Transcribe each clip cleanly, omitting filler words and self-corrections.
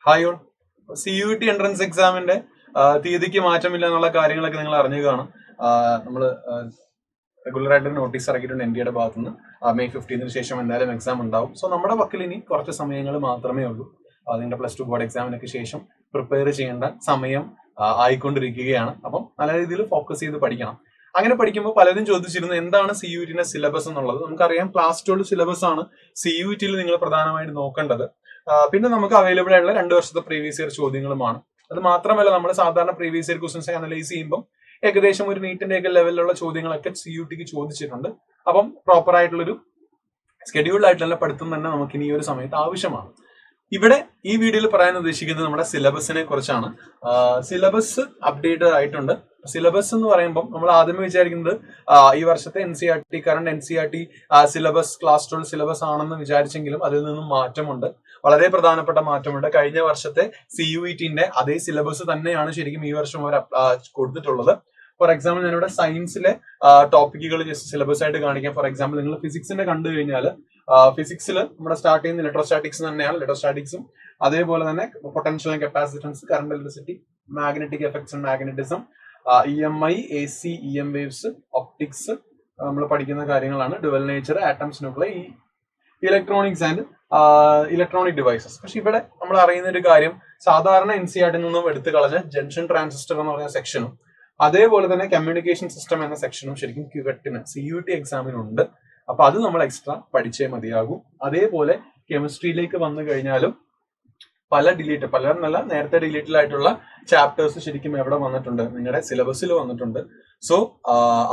Hi all. CUET entrance എക്സാമിന്റെ തീയതിക്ക് മാറ്റമില്ല എന്നുള്ള കാര്യങ്ങളൊക്കെ നിങ്ങൾ അറിഞ്ഞു കാണും. നമ്മൾ റെഗുലർ ആയിട്ട് നോട്ടീസ് ഇറക്കിയിട്ടുണ്ട് NDAയുടെ ഭാഗത്തുനിന്ന്. മെയ് 15 ശേഷം എന്തായാലും എക്സാം ഉണ്ടാവും. സോ നമ്മുടെ പക്കൽ ഇനി കുറച്ച് സമയങ്ങൾ മാത്രമേ ഉള്ളൂ. നിങ്ങളുടെ +2 ബോർഡ് എക്സാമിനൊക്കെ ശേഷം പ്രിപ്പയർ ചെയ്യേണ്ട സമയം ആയിക്കൊണ്ടിരിക്കുകയാണ്. അപ്പം നല്ല രീതിയിൽ ഫോക്കസ് ചെയ്ത് പഠിക്കണം. അങ്ങനെ പഠിക്കുമ്പോൾ പലരും ചോദിച്ചിരുന്നു എന്താണ് CUETന്റെ സിലബസ് എന്നുള്ളത്. നമുക്കറിയാം ക്ലാസ് 12 സിലബസ് ആണ് CUETയിൽ നിങ്ങൾ പ്രധാനമായിട്ട് നോക്കേണ്ടത്. പിന്നെ നമുക്ക് അവൈലബിൾ ആയിട്ടുള്ള 2 വർഷത്തെ പ്രീവിയസ് ഇയർ ചോദ്യങ്ങളുമാണ്. അത് മാത്രമല്ല നമ്മൾ സാധാരണ പ്രീവിയസ് ഇയർ ക്വസ്റ്റൻസ് അനലൈസ് ചെയ്യുമ്പോൾ ഏകദേശം ഒരു നീറ്റിന്റെ ഒക്കെ ലെവലിലുള്ള ചോദ്യങ്ങളൊക്കെ CUETക്ക് ചോദിച്ചിട്ടുണ്ട്. അപ്പം പ്രോപ്പർ ആയിട്ടുള്ളൊരു സ്കെഡ്യൂൾഡ് ആയിട്ടുള്ള പഠിത്തം തന്നെ നമുക്ക് ഇനി ഈ ഒരു സമയത്ത് ആവശ്യമാണ്. ഇവിടെ ഈ വീഡിയോയിൽ പറയാൻ ഉദ്ദേശിക്കുന്നത് നമ്മുടെ സിലബസിനെ കുറിച്ചാണ്. സിലബസ് അപ്ഡേറ്റഡ് ആയിട്ടുണ്ട്. സിലബസ് എന്ന് പറയുമ്പോൾ നമ്മൾ ആദ്യമേ വിചാരിക്കുന്നത് ഈ വർഷത്തെ NCERT current NCERT syllabus class 12 syllabus ആണെന്ന് വിചാരിച്ചെങ്കിലും അതിൽ നിന്നും മാറ്റമുണ്ട്. വളരെ പ്രധാനപ്പെട്ട മാറ്റമുണ്ട്. കഴിഞ്ഞ വർഷത്തെ CUETന്റെ അതേ സിലബസ് തന്നെയാണ് ശരിക്കും ഈ വർഷം അവർ കൊടുത്തിട്ടുള്ളത്. ഫോർ എക്സാമ്പിൾ ഞാനിവിടെ സയൻസിലെ ടോപ്പിക്കുകൾ ജസ്റ്റ് സിലബസ് ആയിട്ട് കാണിക്കാം. ഫോർ എക്സാമ്പിൾ നിങ്ങൾ ഫിസിക്സിന്റെ കണ്ടു കഴിഞ്ഞാൽ ഫിസിക്സിൽ നമ്മുടെ സ്റ്റാർട്ട് ചെയ്യുന്ന ഇലക്ട്രോസ്റ്റാറ്റിക്സ് തന്നെയാണ്. ഇലക്ട്രോസ്റ്റാറ്റിക്സും അതേപോലെ തന്നെ potential and capacitance, current, electricity, magnetic effects and magnetism, EMI, AC, EM waves, optics നമ്മൾ പഠിക്കുന്ന കാര്യങ്ങളാണ്. Dual nature, atoms, nuclear, electronics and electronic devices. പക്ഷെ ഇവിടെ നമ്മൾ അറിയുന്ന ഒരു കാര്യം, സാധാരണ NCERT നിന്നും എടുത്തു കളഞ്ഞ ജംഗ്ഷൻ ട്രാൻസിസ്റ്റർ എന്ന് പറയുന്ന സെക്ഷനും അതേപോലെ തന്നെ കമ്മ്യൂണിക്കേഷൻ സിസ്റ്റം എന്ന സെക്ഷനും ശരിക്കും ക്യുവെറ്റിന് CUET എക്സാമിനുണ്ട്. അപ്പൊ അത് നമ്മൾ എക്സ്ട്രാ പഠിച്ചേ മതിയാകും. അതേപോലെ കെമിസ്ട്രിയിലേക്ക് വന്നു കഴിഞ്ഞാലും പലരെന്നല്ല നേരത്തെ ഡിലീറ്റഡ് ആയിട്ടുള്ള ചാപ്റ്റേഴ്സ് ശരിക്കും എവിടെ വന്നിട്ടുണ്ട്, നിങ്ങളുടെ സിലബസിൽ വന്നിട്ടുണ്ട്. സോ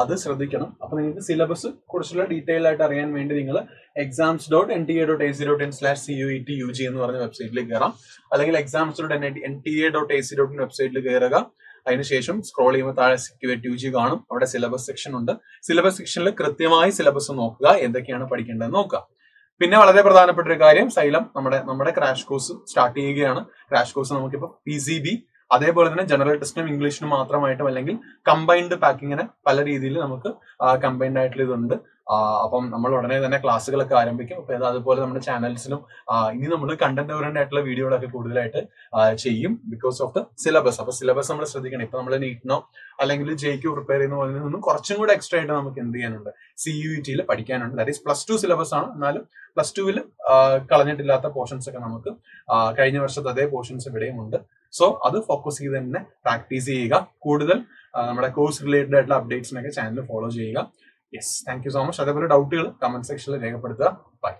അത് ശ്രദ്ധിക്കണം. അപ്പൊ നിങ്ങൾക്ക് സിലബസ് കുറിച്ചുള്ള ഡീറ്റെയിൽ ആയിട്ട് അറിയാൻ വേണ്ടി നിങ്ങൾ exams.nta.ac.in/CUET-UG എന്ന് പറഞ്ഞ വെബ്സൈറ്റിലേക്ക് കയറാം. അല്ലെങ്കിൽ exams.nta.ac.in വെബ്സൈറ്റിൽ കയറുക. അതിനുശേഷം സ്ക്രോൾ ചെയ്യുമ്പോൾ താഴെ CUET-UG കാണും. അവിടെ സിലബസ് സെക്ഷൻ ഉണ്ട്. സിലബസ് സെക്ഷനിൽ കൃത്യമായി സിലബസ് നോക്കുക, എന്തൊക്കെയാണ് പഠിക്കേണ്ടതെന്ന് നോക്കുക. പിന്നെ വളരെ പ്രധാനപ്പെട്ട ഒരു കാര്യം, സൈലം നമ്മുടെ ക്രാഷ് കോഴ്സ് സ്റ്റാർട്ട് ചെയ്യുകയാണ്. ക്രാഷ് കോഴ്സ് നമുക്കിപ്പോൾ PCB അതേപോലെ തന്നെ ജനറൽ ടെസ്റ്റിനും ഇംഗ്ലീഷിനും മാത്രമായിട്ടും അല്ലെങ്കിൽ കമ്പൈൻഡ് പാക്കിങ്ങിന് പല രീതിയിൽ നമുക്ക് കമ്പൈൻഡ് ആയിട്ടുള്ള ഇതുണ്ട്. അപ്പം നമ്മൾ ഉടനെ തന്നെ ക്ലാസ്സുകളൊക്കെ ആരംഭിക്കും. അപ്പൊ അതുപോലെ നമ്മുടെ ചാനൽസിലും ഇനി നമ്മൾ കണ്ടന്റ് ഓറിയന്റഡ് ആയിട്ടുള്ള വീഡിയോകളൊക്കെ കൂടുതലായിട്ട് ചെയ്യും ബിക്കോസ് ഓഫ് ദ സിലബസ്. അപ്പൊ സിലബസ് നമ്മൾ ശ്രദ്ധിക്കണം. ഇപ്പൊ നമ്മൾ നീറ്റിനോ അല്ലെങ്കിൽ JEEക്ക് പ്രിപ്പയർ ചെയ്യുന്ന പോലെ നിന്നും കുറച്ചും കൂടെ എക്സ്ട്രാ ആയിട്ട് നമുക്ക് എന്ത് ചെയ്യാനുണ്ട്, CUETയിൽ പഠിക്കാനുണ്ട്. ദാറ്റ് ഈസ് +2 സിലബസ് ആണ്. എന്നാലും +2 കളഞ്ഞിട്ടില്ലാത്ത പോർഷൻസ് ഒക്കെ നമുക്ക് കഴിഞ്ഞ വർഷത്തെ അതേ പോർഷൻസ് ഇവിടെയും ഉണ്ട്. സോ അത് ഫോക്കസ് ചെയ്ത് തന്നെ പ്രാക്ടീസ് ചെയ്യുക. കൂടുതൽ നമ്മുടെ കോഴ്സ് റിലേറ്റഡ് ആയിട്ടുള്ള അപ്ഡേറ്റ്സിനൊക്കെ ചാനൽ ഫോളോ ചെയ്യുക. Yes, thank you so much. അതേപോലെ ഡൗട്ടുകൾ കമന്റ് സെക്ഷനിൽ രേഖപ്പെടുത്തുക. ബൈ.